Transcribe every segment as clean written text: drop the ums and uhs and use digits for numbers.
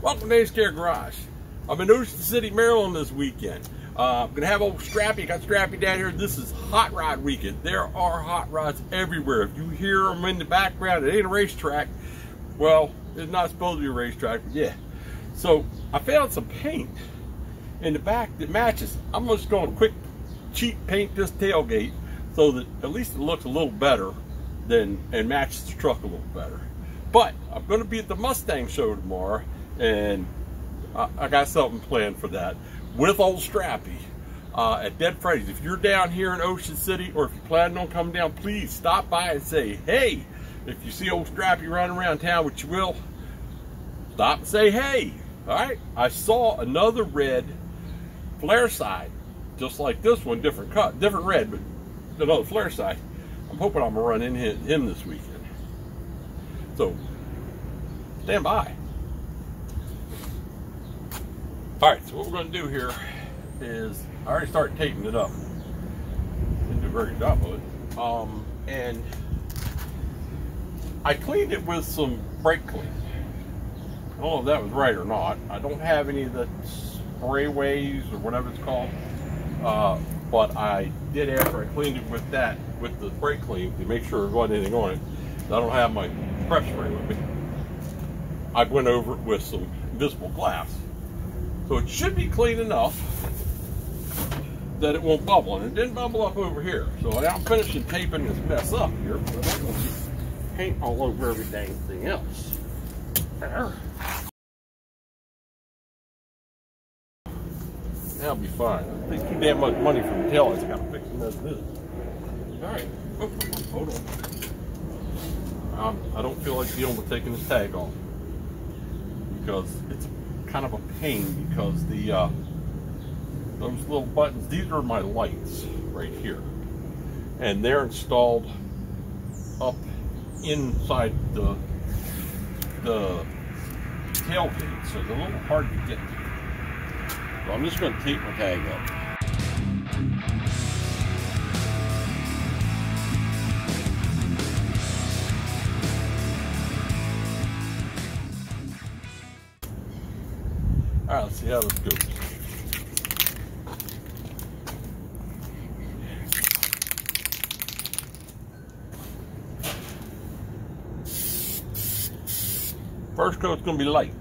Welcome to Ace Care Garage. I'm in Ocean City, Maryland this weekend. I'm going to have Old Strappy. Got Strappy down here. This is hot rod weekend. There are hot rods everywhere. If you hear them in the background, it ain't a racetrack. Well, it's not supposed to be a racetrack, but yeah. So I found some paint in the back that matches. I'm just going to quick cheap paint this tailgate so that at least it looks a little better and matches the truck a little better. But I'm going to be at the Mustang show tomorrow, and I got something planned for that with Old Strappy at Dead Freddy's. If you're down here in Ocean City, or if you're planning on coming down, please stop by and say, hey. If you see Old Strappy running around town, which you will, stop and say, hey. All right? I saw another red flare side, just like this one, different cut, different red, but another flare side. I'm hoping I'm going to run into him this weekend. So, stand by. Alright, so what we're going to do here is, I already started taping it up. Didn't do a very good job of it. And I cleaned it with some brake clean. I don't know if that was right or not. I don't have any of the sprayways or whatever it's called. But I did, after I cleaned it with that, with the brake clean, to make sure there wasn't anything on it. I don't have my prep spray with me. I went over it with some invisible glass. So it should be clean enough that it won't bubble. And it didn't bubble up over here. So I'm finishing taping this mess up here, but I don't want to paint all over every dang thing else. There. That'll be fine. I think too damn much money for the tail lights. I gotta fix them as it is. Alright. Oh, hold on. I don't feel like dealing with taking this tag off, because it's kind of a pain, because the those little buttons, these are my lights right here, and they're installed up inside the tailgate, so they're a little hard to get to. So I'm just going to tape my tag up. Alright, let's see how this goes. First coat's going to be light.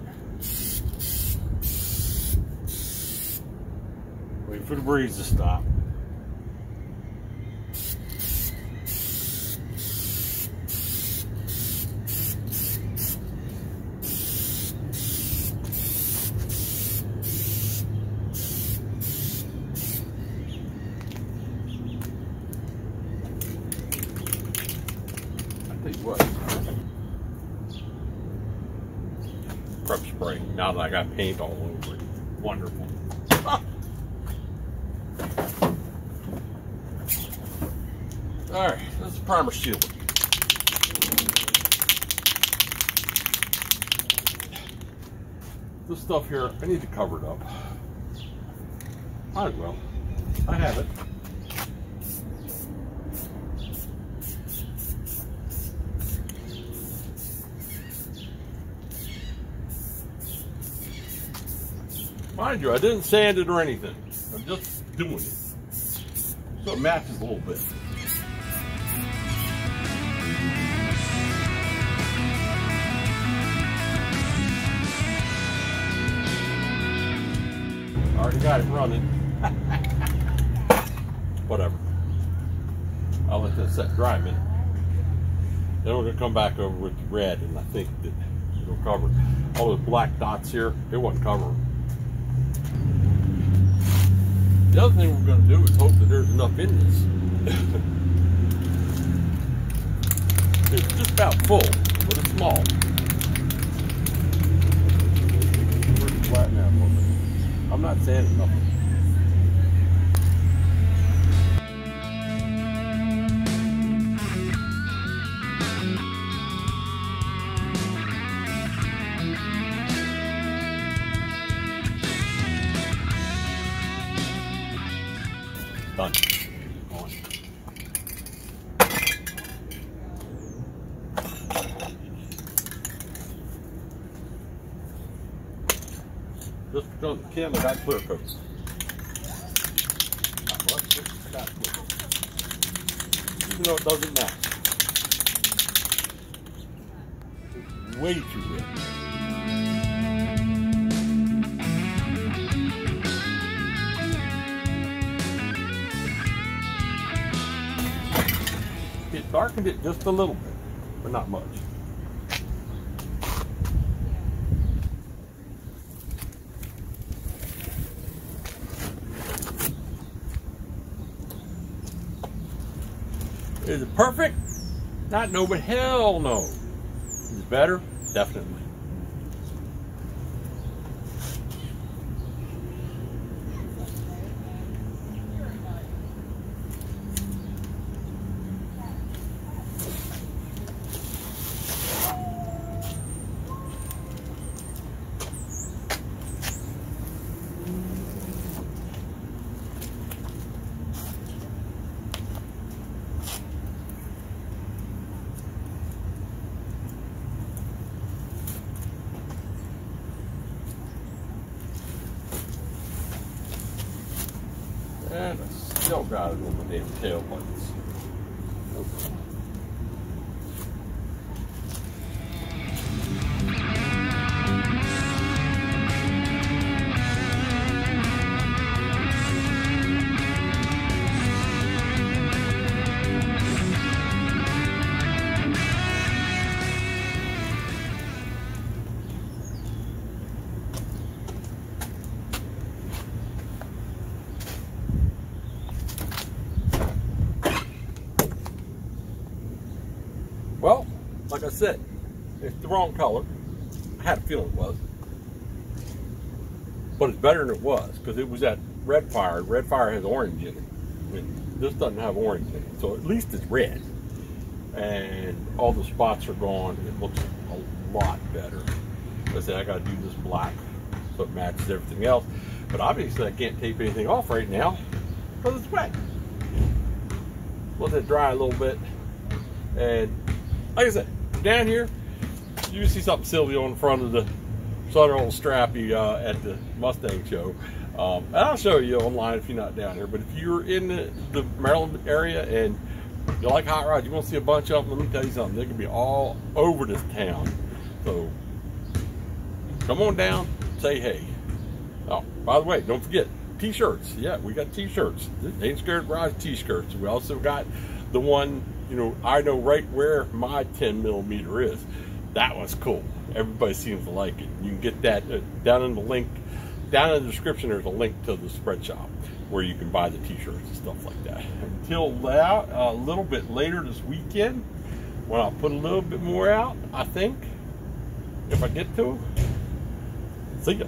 Wait for the breeze to stop. What? Prep spray. Now that I got paint all over it. Wonderful. Alright, this is primer seal. This stuff here, I need to cover it up. Might as well. I have it. Mind you, I didn't sand it or anything. I'm just doing it. So it matches a little bit. Already got it running. Whatever. I'll let that set dry a minute. Then we're going to come back over with the red, and I think that it'll cover all those black dots here. It won't cover them. The other thing we're going to do is hope that there's enough in this. It's just about full, but it's small. Where's the flatten out a little bit? I'm not sanding nothing. Done. On. Just because the Kim, I got clear coat. Not much, just I got clear coat. Even though it doesn't match. It's way too red. It darkened it just a little bit, but not much. Is it perfect? Not no, but hell no. Is it better? Definitely. And I still got it on the damn tail lights. Okay. Well, like I said, it's the wrong color. I had a feeling it was. But it's better than it was, because it was that red fire. Red fire has orange in it. And this doesn't have orange in it. So at least it's red. And all the spots are gone. It looks a lot better. Like I said, I got to do this black so it matches everything else. But obviously I can't tape anything off right now because it's wet. Let it dry a little bit. And like I said, down here, you see something silly on the front of the Southern Old Strappy at the Mustang show. And I'll show you online if you're not down here. But if you're in the Maryland area and you like hot rods, you want to see a bunch of them, let me tell you something. They can be all over this town. So come on down, say hey. Oh, by the way, don't forget, t-shirts. Yeah, we got t-shirts. Ain't Scared Garage t-shirts. We also got the one, you know, I know right where my 10mm is. That one's cool. Everybody seems to like it. You can get that down in the link, down in the description. There's a link to the spread shop where you can buy the t-shirts and stuff like that. Until that, a little bit later this weekend, when I'll put a little bit more out, I think, if I get to. See ya.